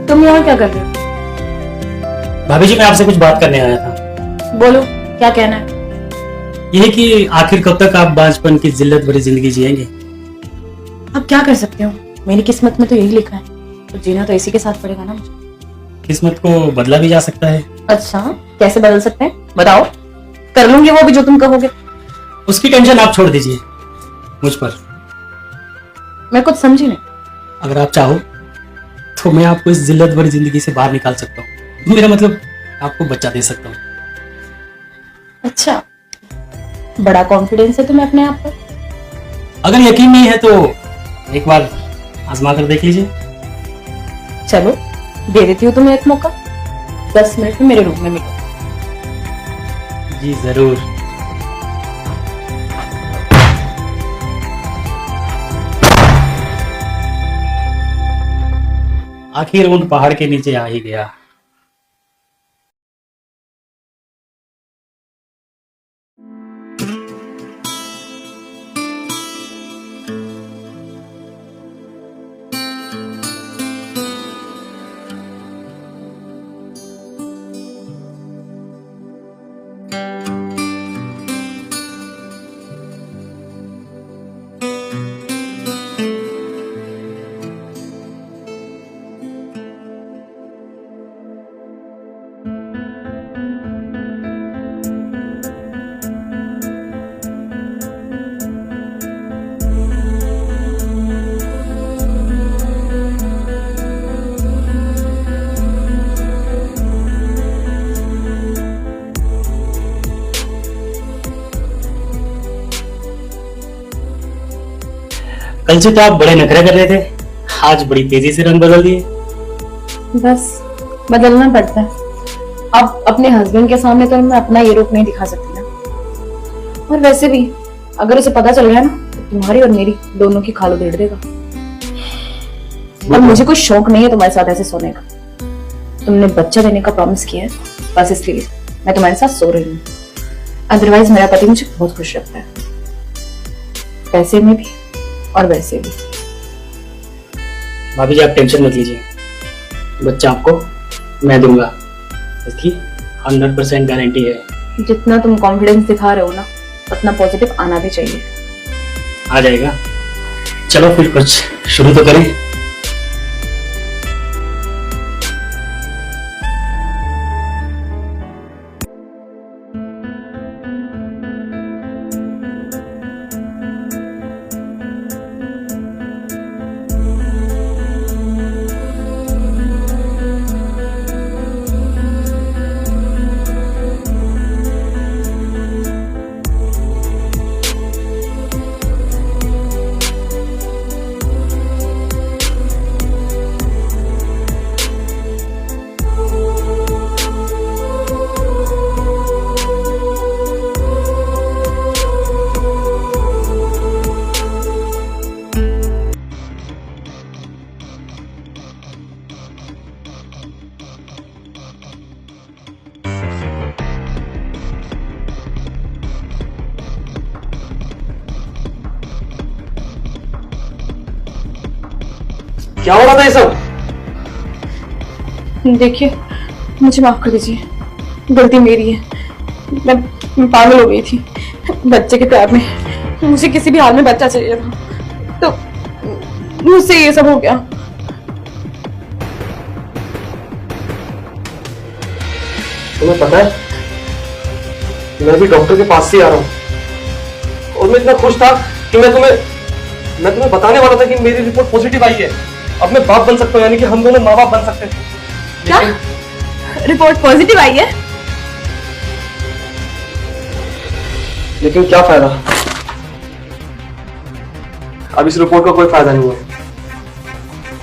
तुम यहाँ क्या कर रहे हो? भाभी जी मैं आपसे कुछ बात करने आया था। बोलो, क्या कहना है? यही कि आखिर कब तक आप बांझपन की जिल्लत भरी जिंदगी जिएंगे। अब क्या कर सकते हो, मेरी किस्मत में तो यही लिखा है, तो जीना तो इसी के साथ पड़ेगा ना मुझे। किस्मत को बदला भी जा सकता है। अच्छा, कैसे बदल सकते हैं बताओ? कर लूंगी वो भी जो तुम कहोगे। उसकी टेंशन आप छोड़ दीजिए मुझ पर। मैं कुछ समझी नहीं। अगर आप चाहो तो मैं आपको इस जिल्लत भरी जिंदगी से बाहर निकाल सकता हूँ। मेरा मतलब आपको बच्चा दे सकता हूँ। अच्छा, बड़ा कॉन्फिडेंस है तुम्हें अपने आप पर। अगर यकीन नहीं है तो एक बार आजमा कर देख लीजिए। चलो, दे देती हूँ तुम्हें एक मौका। 10 मिनट में मेरे रूम में मिलो। जी जरूर। आखिर उन पहाड़ के नीचे आ ही गया। कल से तो आप बड़े नखरे कर रहे थे, आज बड़ी तेजी से रंग बदल दिए। बस बदलना पड़ता है। अब अपने हस्बैंड के सामने तो मैं अपना ये रूप नहीं दिखा सकती ना। और वैसे भी अगर उसे पता चल गया ना तो तुम्हारी और मेरी दोनों की खाल उधेड़ देगा। और मुझे कोई शौक नहीं है तुम्हारे साथ ऐसे सोने का। तुमने बच्चा देने का प्रॉमिस किया है, बस इसलिए मैं तुम्हारे साथ सो रही हूँ। अदरवाइज मेरा पति मुझे बहुत खुश रखता है, पैसे में भी और वैसे भी। भाभी जी आप टेंशन मत लीजिए, बच्चा आपको मैं दूंगा, इसकी 100% गारंटी है। जितना तुम कॉन्फिडेंस दिखा रहे हो ना, उतना पॉजिटिव आना भी चाहिए। आ जाएगा। चलो फिर कुछ शुरू तो करें। क्या हो रहा था ये सब? देखिए, मुझे माफ कर दीजिए, गलती मेरी है। मैं पागल हो गई थी बच्चे के प्यार में। मुझे किसी भी हाल में बच्चा चाहिए था, तो मुझसे ये सब हो गया। तुम्हें पता है मैं भी डॉक्टर के पास से आ रहा हूँ, और मैं इतना खुश था कि मैं तुम्हें बताने वाला था कि मेरी रिपोर्ट पॉजिटिव आई है। अब मैं बाप बन सकता हूँ, यानी कि हम दोनों माँ बाप बन सकते हैं। क्या रिपोर्ट पॉजिटिव आई है? लेकिन क्या फायदा, अब इस रिपोर्ट का कोई फायदा नहीं है।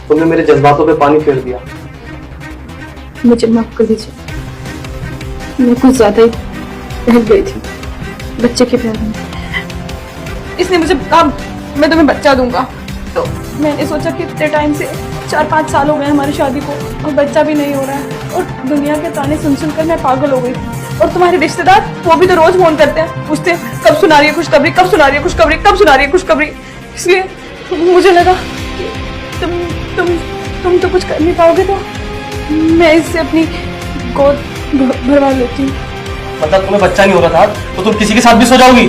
तुमने मेरे जज्बातों पे पानी फेर दिया। मुझे माफ कर दीजिए, मैं कुछ ज्यादा ही बहक गई थी बच्चे के प्यार में। इसने मुझे कहा मैं तुम्हें बच्चा दूंगा, तो मैंने सोचा कि इतने टाइम से 4-5 साल हो गए हमारी शादी को और बच्चा भी नहीं हो रहा है, और दुनिया के ताने सुन सुनकर मैं पागल हो गई थी। और तुम्हारे रिश्तेदार वो भी तो रोज फोन करते हैं, पूछते हैं कब सुना रही है खुशखबरी, कब सुना रही है खुशखबरी, कब सुना रही है खुशखबरी। इसलिए मुझे लगा कि तुम तो कुछ कर नहीं पाओगे, तो मैं इससे अपनी गोद भरवा लेती हूँ। मतलब तुम्हें बच्चा नहीं हो रहा था तो तुम किसी के साथ भी सो जाओगी?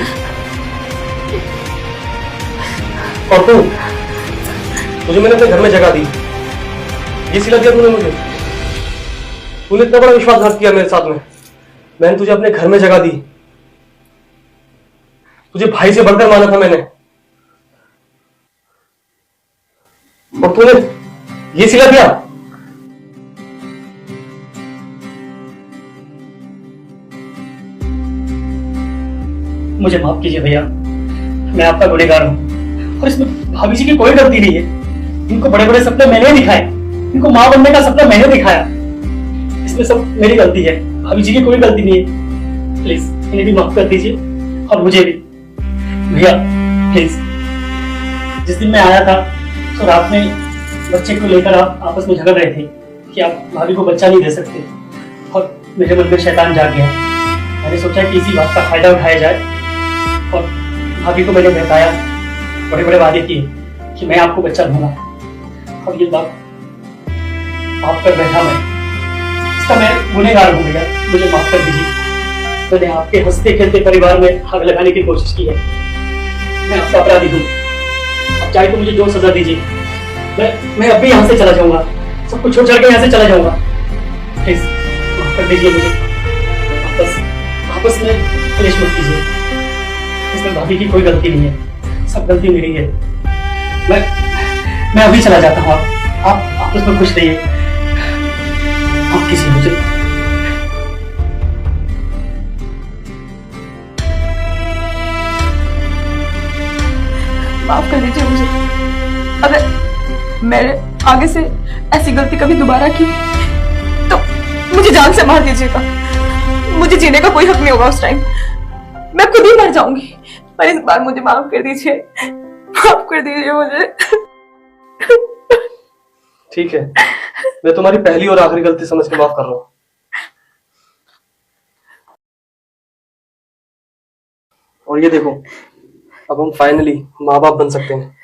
और तुझे मैंने अपने घर में जगह दी, ये सिला दिया तूने मुझे। तूने इतना बड़ा विश्वासघात किया मेरे साथ में। मैंने तुझे अपने घर में जगह दी, तुझे भाई से बढ़कर माना था मैंने, और तूने ये सिला दिया। मुझे माफ कीजिए भैया, मैं आपका गुनहगार हूँ और इसमें भाभी जी की कोई गलती नहीं है। इनको बड़े बड़े सपने मैंने दिखाए, इनको माँ बनने का सपना मैंने दिखाया, इसमें सब मेरी गलती है, भाभी जी की कोई गलती नहीं है। प्लीज इन्हें भी माफ कर दीजिए और मुझे भी। भैया प्लीज, जिस दिन मैं आया था तो रात में बच्चे को लेकर आप आपस में झगड़ रहे थे कि आप भाभी को बच्चा नहीं दे सकते, और मेरे मन में शैतान जाग गया। मैंने सोचा कि इसी बात का फायदा उठाया जाए और भाभी को मैंने बहकाया, बड़े बड़े वादे किए कि मैं आपको बच्चा दूंगा, और ये बात माफ कर बैठा मैं। इसका मैं गुनहगार हूँ भैया, मुझे माफ कर दीजिए। मैंने आपके हंसते खेलते परिवार में आग लगाने की कोशिश की है, मैं आपका अपराधी हूँ। अब चाहे तो मुझे जो सजा दीजिए, मैं अब भी यहाँ से चला जाऊंगा, सब कुछ छोड़ के यहाँ से चला जाऊंगा। प्लीज माफ कर दीजिए मुझे, आपस में क्लेश मत कीजिए। इसमें भाभी की कोई गलती नहीं है, सब गलती मेरी है। मैं अभी चला जाता हूँ, आप आपस में खुश रहिए। आप किसी मुझे माफ कर दीजिए मुझे। अगर मैंने आगे से ऐसी गलती कभी दोबारा की तो मुझे जान से मार दीजिएगा। मुझे जीने का कोई हक नहीं होगा उस टाइम, मैं खुद ही मर जाऊंगी। पर इस बार मुझे माफ कर दीजिए, माफ कर दीजिए मुझे। ठीक है, मैं तुम्हारी पहली और आखिरी गलती समझ के माफ कर रहा हूं। और ये देखो, अब हम फाइनली माँ बाप बन सकते हैं।